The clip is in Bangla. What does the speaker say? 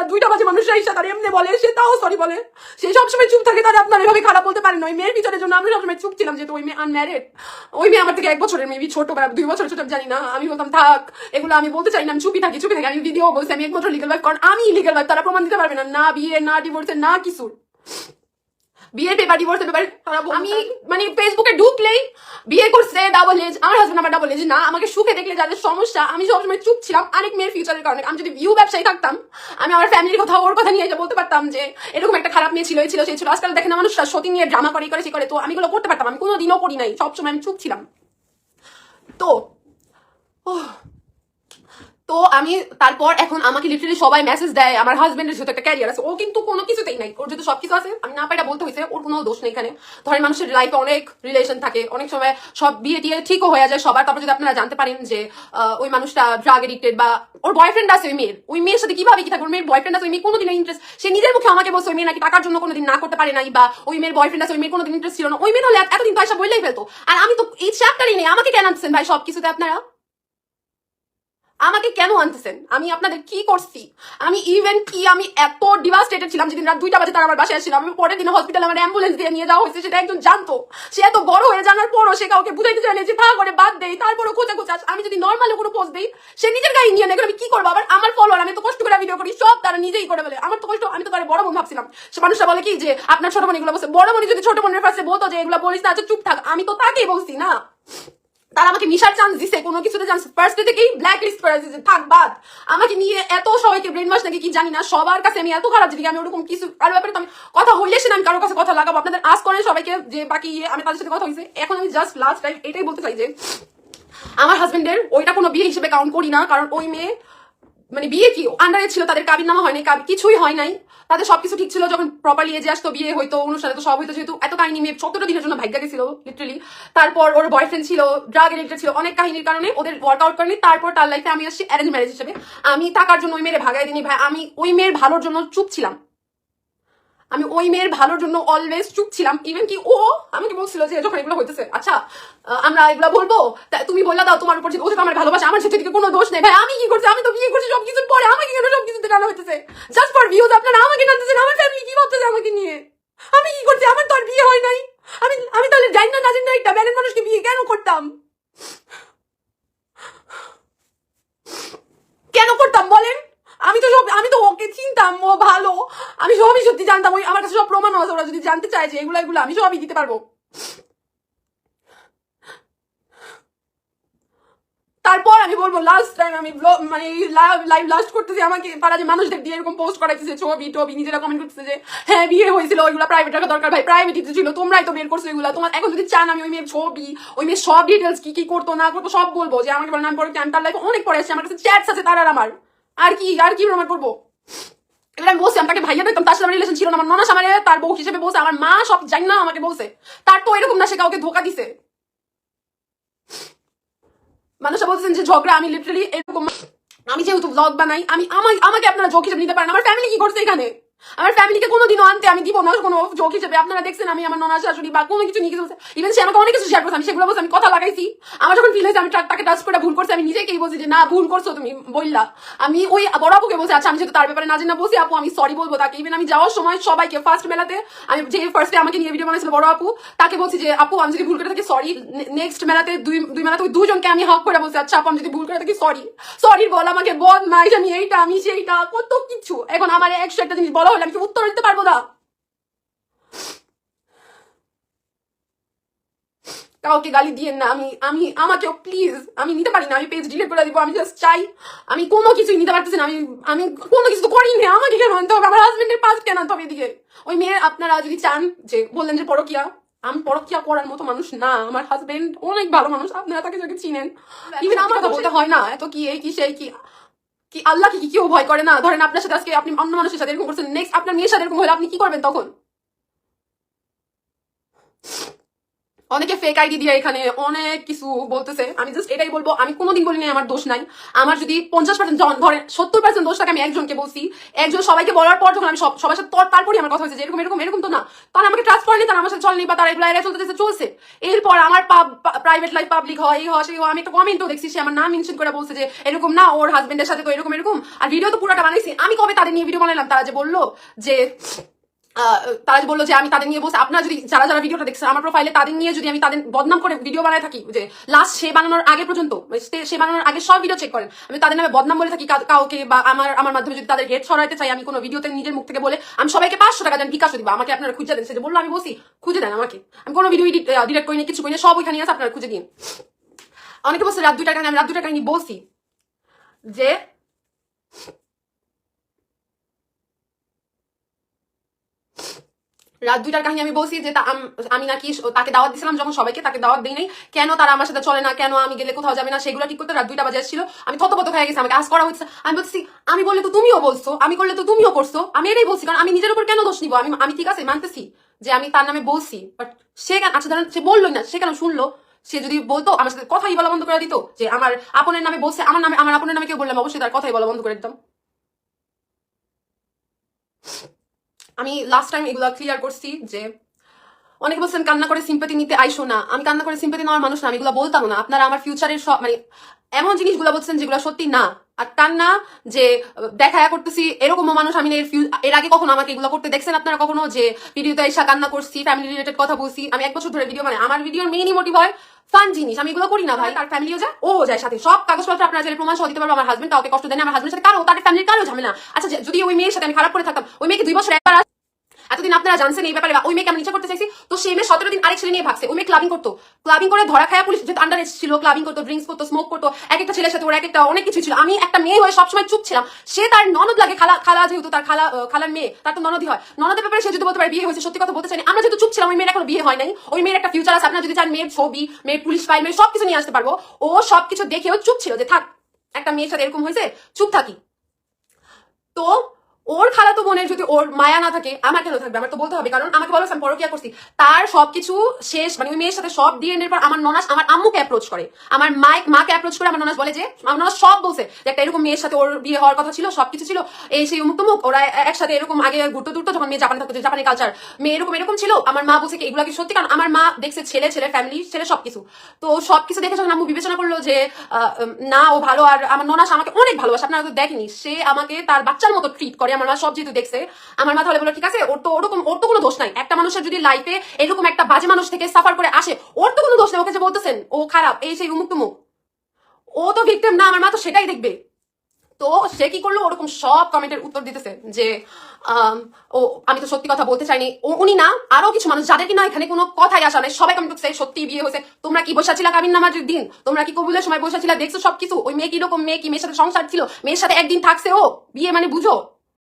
রাত 2টা বাজে মানুষরা এসে তার এমনি বলে, সে তাও সরি বলে, সে সবসময় চুপ থাকে, তারা আপনার এভাবে খারাপ বলতে পারেন না। ওই মেয়ের পিছনের জন্য আমি সবসময় চুপ ছিলাম, যেহেতু ওই মেয়ে আনম্যারিড। ওই মেয়ে আমার থেকে 1 বছরের মেবি ছোট বা 2 বছর ছোট, জানি না। আমি বলতাম থাক, এগুলো আমি বলতে চাই না, আমি চুপি থাকি। আমি ভিডিও বলছি আমি একমাত্র লিগেল ওয়াইফ, কারণ আমি লিগেল ওয়াইফ, তারা প্রমাণ দিতে পারবে না, না বিয়ে, না ডিভোর্সের, না কিছু। বিয়ের পেপার, ডিভোর্সের পেপার আমি মানে ফেসবুকে ঢুকলেই বিয়ে করছে ডাবল এজ, আমার হাজবেন্ড আমার ডাবল এজ না, আমাকে সুখে দেখলে যাদের সমস্যা। আমি সবসময় চুপ ছিলাম অনেক মেয়ের ফিউচারের কারণে। আমি যদি ভিউ ব্যবসায়ী থাকতাম, আমি আমার ফ্যামিলির কথা, ওর কথা নিয়ে বলতে পারতাম যে এরকম একটা খারাপ মেয়ে ছিল, এই ছিল, সেই ছিল। আজকাল দেখেন না মানুষরা সতী নিয়ে ড্রামা করে সে করে, তো আমি এগুলো করতে পারতাম। আমি কোনোদিনও করি নাই, সবসময় আমি চুপ ছিলাম। তো আমি তারপর এখন আমাকে লিটারালি সবাই মেসেজ দেয়, আমার হাজবেন্ডের যেহেতু একটা ক্যারিয়ার আছে, ও কিন্তু কোনো কিছুতেই নাই, ওর যেহেতু সবকিছু আছে, আমি না পাইটা বলতে হয়েছে, ওর কোনো দোষ নেই এখানে। ধরেন মানুষের লাইফে অনেক রিলেশন থাকে, অনেক সময় সব বিয়ে টিয়ে ঠিকও হয়ে যায় সবার। তারপর যদি আপনারা জানতে পারেন যে ওই মানুষটা ড্রাগ এডিক্টেড বা ওর বয়ফ্রেন্ড আছে, ওই মেয়ের সাথে কিভাবে কি থাকবে, ওই মেয়ের বয়ফ্রেন্ড আছে, ওই মেয়ে কোনোদিন ইন্টারেস্ট, সে নিজের মুখে আমাকে বলছে ওই মেয়ে নাকি টাকার জন্য কোনোদিন না করতে পারে নাই, বা ওই মেয়ের বয়ফ্রেন্ড আছে, ওই মেয়ের কোনোদিন ইন্টারেস্ট ছিল না। ওই মেয়ে হলে এতদিন পয়সা বললেই ফেলতো। আর আমি তো এই চ্যাপ্টারই নেই, আমাকে কেন আনতেছেন ভাই সবকিছুতে আপনারা? আমাকে কেন আনতেছেন? আমি আপনাদের কি করছি? আমি ইভেন কি আমি এত ডিভাস্টেটেড ছিলাম যেদিন রাত 2টা বাজে তারা আমার বাসায় আসছিল। আমি পরের দিন হসপিটালে আমার অ্যাম্বুলেন্স দিয়ে নিয়ে যাওয়া হয়েছে, সেটা একজন জানতো। সে এত বড় হয়ে জানার পরও সে কাউকে বুঝাইতে চায় না যে থা করে বাদ দেই, তারপরও খোঁচা খোঁচা। আমি যদি নর্মালি কোনো পোস্ট দিই, সে নিজের গায়ে নিয়ে নেয়, আমি কি করবো? আবার আমার ফলোয়ার, আমি তো কষ্ট করে ভিডিও করি, সব তারা নিজেই করে বলে। আমার তো কষ্ট, আমি তো তার বড় বোন ভাবছিলাম। সে মানুষরা বলে কি যে আপনার ছোট বোন এগুলো বলছে, বড় বোন যদি ছোট বোনের কাছে বলতো যে এগুলো বলিস না, আচ্ছা চুপ থাক, আমি তো তাকেই বলছি না। তারা আমাকে মিশার চান্স দিছে, কোনো কিছুতে চান্স ফার্স্ট থেকেই ব্ল্যাক লিস্ট করে দিয়েছে, থাক বাদ। আমাকে নিয়ে এত সবাইকে ব্রেন ওয়াশ নাকি কি জানি না, সবার কাছে আমি এত খারাপ যদি আমি ওরকম কিছু কারো ব্যাপারে তো আমি কথা হইলে সে আমি কারোর কাছে কথা লাগাবো। আপনাদের আজ করেন সবাইকে যে বাকি আমি তাদের সাথে কথা হয়েছে। এখন আমি জাস্ট লাস্ট টাইম এটাই বলতে চাই যে আমার হাজবেন্ডের ওইটা কোনো বিয়ে হিসেবে কাউন্ট করি না, কারণ ওই মেয়ে মানে বিয়ে কি আন্ডারে ছিল, তাদের কাবিন নামা হয়নি, কিছুই হয় নাই, তাদের সবকিছু ঠিক ছিল। যখন প্রপারলি এজে আসতো, বিয়ে হইতো, অনুষ্ঠানে তো সব হইতো, যেহেতু এত কাহিনী মেয়ে 17 দিনের জন্য ভাগ্যা গেছিল লিটারালি। তারপর ওর বয়ফ্রেন্ড ছিল, ড্রাগ এডিক্টেড ছিল, অনেক কাহিনীর কারণে ওদের ওয়ার্কআউট করেনি। তারপর তার লাইফে আমি আসছি অ্যারেঞ্জ ম্যারেজ হিসেবে। আমি টাকার জন্য ওই মেয়ের ভাগাই দিনি ভাই, আমি ওই মেয়ের ভালোর জন্য চুপ ছিলাম। আমি ওই মেয়ের ভালোর জন্য অলওয়েজ চুপ ছিলাম। ইভেন কি ও আমাকে বলছিল যে যখন এগুলো হইতেছে, আচ্ছা আমরা এগুলো বলবো, তুমি বললা দাও তোমার উপর যে ও আমার ভালোবাসা, আমার সেদিকে কোনো দোষ নেই। ভাই আমি কি করছি? আমি তো বিয়ে করছি সবকিছুর পরে, আমাকে কেন সবকিছুতে টানা হইতেছে? জাস্ট ফর ভিউজ আপনারা আমাকে টানতেছেন, আমার ফ্যামিলি কি ভাবতেছে আমাকে নিয়ে? আমি কি করছি? আমার তো আর বিয়ে হয় নাই। আমি তাহলে জানি না জানি না একটা ব্যারেন মানুষকে বিয়ে কেন করতাম? কেন করতাম বলেন? আমি তো ওকে চিনতাম, ও ভালো, আমি সবই সত্যি জানতাম। ওই আমার কাছে সব প্রমাণ আছে, ওরা যদি জানতে চায় যে এগুলো আমি সবই দিতে পারবো। তারপর আমি বলবো লাস্ট টাইম আমি মানে লাইভ লাস্ট করতেছি, আমাকে তারা যে মানুষদের দিয়ে এরকম পোস্ট করাইতেছে ছবি টবি, নিজেরা কমেন্ট করতেছে যে হ্যাঁ বিয়ে হয়েছিল, ওইগুলো প্রাইভেট রাখা দরকার। ভাই প্রাইভেট ছিল, তোমরাই তো বের করছো এগুলো। তোমার এখন যদি চান আমি ওই মেয়ের ছবি, ওই মেয়ের সব ডিটেলস কি কি করতো না করতো সব বলবো, যে আমাকে বলেন আমি পরে তার লাইফে অনেক পরে আসছে, আমার কাছে চ্যাটস আছে তার আর আমার। আর কি প্রমাণ করবো? এবার আমি বলছি আমি তাকে ভাইয়া দেখতাম, তার সাথে আমার রিলেশন ছিল না। আমার ননাস আমার তার বউ হিসেবে বলছে, আমার মা সব জানি না আমাকে বলছে। তার তো এরকম না, সে কাউকে ধোকা দিছে। মানুষরা বলছেন যে ঝগড়া, আমি লিটারালি এরকম, আমি যেহেতু ব্লগ বানাই, আমাকে আপনারা জোক হিসেবে নিতে পারেন। আমার ফ্যামিলি কি করছে এখানে? আমার ফ্যামিলিকে কোনোদিনও আনতে আমি দিব না কোনো জোক হিসেবে। আপনারা দেখছেন আমি আমার ননা শাশুড়ি বা কোনো কিছু নিয়ে কিছু, ইভেন সে আমাকে অনেক কিছু শেয়ার করছে, আমি সেগুলো বলছি, আমি কথা লাগাইছি। আমার যখন ফিল হয়েছে আমি তাকে টাচ করে ভুল করছি, আমি নিজেকেই বলছি যে না ভুল করছো তুমি বললা। আমি ওই বড় আপুকে বলছি, আচ্ছা আমি যেহেতু তার ব্যাপারে না জানি না বলছি, আপু আমি সরি বলবো তাকে। ইভেন আমি যাওয়ার সময় সবাইকে ফার্স্ট মেলাতে, আমি যে ফার্স্টে আমাকে নিয়ে ভিডিও বানাইছিল বড় আপু, তাকে বলছি যে আপু আমি যদি ভুল করে থাকি সরি। নেক্সট মেলাতে দুই মেলাতে ওই দুজনকে আমি হক করে বলছি, আচ্ছা আপু আমি যদি ভুল করে থাকি সরি। সরি বল আমাকে বদমাইশ, আমি এইটা আমি সেইটা কত কিছু। এখন আমার 101টা জিনিস বলা হলে আমি কি উত্তর দিতে পারবো না? কাউকে গালি দিয়েন না, আমাকেও প্লিজ, আমি নিতে পারি না, আমি পেজ ডিলিট করে দিব। আমি জাস্ট চাই, আমি কোনো কিছুই নিতে পারতেছি না। আমি কোনো কিছু তো করিনি, আমাকে কেন আনতে হবে? আমার হাজবেন্ডের পাস কেন আনতে হবে এদিকে? ওই মেয়ে আপনারা যদি চান, যে বললেন যে পরকিয়া, আমি পরকিয়া করার মতো মানুষ না। আমার হাজবেন্ড অনেক ভালো মানুষ, আপনারা তাকে যদি চিনেন। ইভেন আমার কথা বলতে হয় না এত কি এই কি সেই কি কি আল্লাহ কি কেউ ভয় করে না? ধরেন আপনার সাথে আজকে আপনি অন্য মানুষের সাথে এরকম করছেন, নেক্সট আপনার মেয়ের সাথে এরকম হলে আপনি কি করবেন তখন? অনেকে ফেক আইডি দিয়ে এখানে অনেক কিছু বলতেছে। আমি জাস্ট এটাই বলবো, আমি কোনোদিন বলি নাই আমার দোষ নাই। আমার যদি 50% ধরেন 70% দোষটাকে আমি একজনকে বলছি, একজন সবাইকে বলার পর যখন আমি সবার সাথে তারপরে আমার কথা হয়েছে যে এরকম এরকম এরকম, তো না, তারা আমাকে ট্রাস্ট করেনি, তারা আমার সাথে চলেনি, বা তারা এগুলো এড়িয়ে চলতেছে চলছে। এরপর আমার প্রাইভেট লাইফ পাবলিক হয়, এই হয় সেই হয়, আমি একটা কমেন্টও দেখছি, সে আমার নাম মেনশন করে বলছে যে এরকম না, ওর হাজবেন্ডের সাথে তো এরকম এরকম, আর ভিডিও তো পুরোটা বানাইছি। আমি কবে তাদের নিয়ে ভিডিও বানালাম? তারা যে বললো যে তারা বললো যে আমি তাদের নিয়ে বলছি। আপনারা যদি যারা যারা ভিডিওটা দেখছেন আমার প্রোফাইলে, তাদের নিয়ে যদি আমি তাদের বদনাম করে ভিডিও বানায় থাকি, যে লাস্ট সে বানানোর আগে পর্যন্ত, সে বানানোর আগে সব ভিডিও চেক করেন, আমি তাদের নামে বদনাম বলে থাকি কাউকে, বা আমার মাধ্যমে যদি তাদের হেড সরাইতে চাই আমি কোনো ভিডিওতে নিজের মুখ থেকে বলে, আমি সবাইকে 500 টাকা দেন বিকাশ দিব, আমাকে আপনারা খুঁজে দেন। সে যে বললো আমি বলছি খুঁজে দেন আমাকে, আমি কোনো ভিডিও ডিরেক্ট করিনি, কিছু করিনি, সব ওইখানে আছে, আপনারা খুঁজে দিন। অনেকে বলছে রাত 2টার কাহিনী, আমি রাত 2টার কাহিনী বলছি যে রাত 2টার কাহিনী আমি বলছি যে আমি নাকি তাকে দাওয়াত দিছিলাম, যখন সবাইকে তাকে দাওয়াত দিই নাই, কেন তারা আমার সাথে চলে না, কেন আমি গেলে কোথাও যাবে না, সেগুলো ঠিক করতে রাত 2টা বাজে ছিল। আমি থতপত হয়ে গেছি, আমাকে আজ করা হচ্ছে। আমি বলছি আমি বললে তো তুমিও বলছো, আমি করলে তো তুমিও করছো, আমি এটাই বলছি, কারণ আমি নিজের উপর কেন দোষ নিবো? আমি ঠিক আছে মানতেছি যে আমি তার নামে বলছি, বাট সে আচ্ছা ধরেন সে বললোই না, সে কেন শুনলো? সে যদি বলতো আমার সাথে কথাই বলা বন্ধ করে দিত, যে আমার আপনের নামে বলছে, আমার আপনের নামে কেউ বললাম, অবশ্যই তার কথাই বলা বন্ধ করে দিতাম। আমি লাস্ট টাইম এগুলা ক্লিয়ার করছি যে অনেকে বলছেন কান্না করে সিম্পাতি নিতে আইসো না। আমি কান্না করে সিম্পাতি নেওয়ার মানুষ না, আমি এগুলো বলতাম না। আপনারা আমার ফিউচারের সব মানে এমন জিনিসগুলো বলছেন যেগুলো সত্যি না। আর কান্না যে দেখা করতেছি এরকমও মানুষ আমি এর আগে কখনো আমাকে এগুলো করতে দেখছেন আপনারা কখনো? যে ভিডিওতে এসে কান্না করছি, ফ্যামিলি রিলেটেড কথা বলছি। আমি 1 বছর ধরে ভিডিও মানে আমার ভিডিওর মেইনই মোটিভ হয় ফান জিনিস, আমি এগুলো করি না ভাই। তার ফ্যামিলিও যায়, ও যায় সাথে, সব কাগজপত্র আপনারা চাইলে প্রমাণ সহ দিতে পারবো। আমার হাজবেন্ড কাউকে কষ্ট দেয়নি, আমার হাজবেন্ডের সাথে কারো, তাদের ফ্যামিলির কারো ঝামেলা। আচ্ছা যদি ওই মেয়ের সাথে আমি খারাপ করে থাকতাম, ওই মেয়েকে 2 বছর একবার এতদিন আপনারা জানছেন এই ব্যাপারে, ওই মেয়েকে আমি নিচে করতে চাইছি, তো সেই মেয়ে 17 দিন আরেক ছেলে নিয়ে ভাগছে। ওই মেয়ে ক্লাবিং করতো, ক্লাবিং করে ধরা খায়া পুলিশ, যেহেতু আন্ডার এজ ছিল, ক্লাবিং করতো, ড্রিঙ্কস করতো, স্মোক করতো, এক একটা ছেলের সাথে ওর এক একটা অনেক কিছু ছিল। আমি একটা মেয়ে হয়ে সবসময় চুপ ছিলাম। সে তার ননদ লাগে, খালা যেহেতু তার খালার মেয়ে, তার তো ননদই হয়, ননদের ব্যাপারে সে যদি বলতে পারে বিয়ে হয়েছে, সত্যি কথা বলতে চাইনি। আমরা যেহেতু চুপ ছিলাম, ওই মেয়ের এখনো বিয়ে হয় নাই, ওই মেয়ের একটা ফিউচার আছে। আপনারা যদি চান মেয়ের ছবি, মেয়ের পুলিশ ফাইল, মেয়ের সবকিছু নিয়ে আসতে পারবো। ও সবকিছু দেখেও চুপ ছিল, যে থাক একটা মেয়ের সাথে এরকম হয়েছে, চুপ থাকি। তো ওর খালাতো বোনের যদি ওর মায়া না থাকে, আমার কেন থাকবে? আমার তো বলতে হবে, কারণ আমাকে বলো আমি পরকিয়া করছি। তার সবকিছু শেষ, মানে ওই মেয়ের সাথে সব ডিএনএর পর আমার ননাস আমার আম্মুকে অ্যাপ্রোচ করে, আমার মাকে অ্যাপ্রোচ করে। আমার ননাস বলে যে, আমার ননাস সব বলছে যে একটা এরকম মেয়ের সাথে ওর বিয়ে হওয়ার কথা ছিল, সবকিছু ছিল, এই সেই উমুক তুমুক, ওরা একসাথে এরকম আগে ঘুরতে টুরতো, যখন মেয়ে জাপানে থাকতো, জাপানি কালচার, মেয়ে এরকম এরকম ছিল। আমার মা বলছে কি এগুলো কি সত্যি? কারণ আমার মা দেখছে ছেলে ফ্যামিলি, ছেলে সবকিছু। তো সবকিছু দেখে যখন আম্মু বিবেচনা করলো যে না ও ভালো, আর আমার ননাস আমাকে অনেক ভালোবাসে, আপনারা তো দেখেনি, সে আমাকে তার বাচ্চার মতো ট্রিট করে। আমার মা সব যেহেতু দেখছে, আমার মা তাহলে বলো ঠিক আছে, ওর তো কোনো দোষ নাই। একটা মানুষের যদি লাইফে এরকম একটা বাজে মানুষ থেকে সাফার করে আসে, ওর তো কোনো দোষ নেই। ওকে যে বলতেছেন ও খারাপ, এই সেই উমুক তুমুক, ও তো ভিক্টিম না, আমার মা তো সেটাই দেখবে। তো সে কি করলো, ওরকম সব কমেন্টের উত্তর দিতেছে যে ও আমি তো সত্যি কথা বলতে চাইনি। উনি না, আরো কিছু মানুষ যাদের কিনা এখানে কোনো কথাই আসা নাই, সবাই কমেন্ট করছে সত্যি বিয়ে হয়েছে। তোমরা কি বসা ছিলা কাবিন নামাজের দিন? তোমরা কি কবুলের সময় বসা ছিলা? দেখছো সবকিছু। ওই মেয়ে কিরকম মেয়ে, কি মেয়ের সাথে সংসার ছিল, মেয়ের সাথে একদিন থাকছে, ও বিয়ে মানে বুঝো।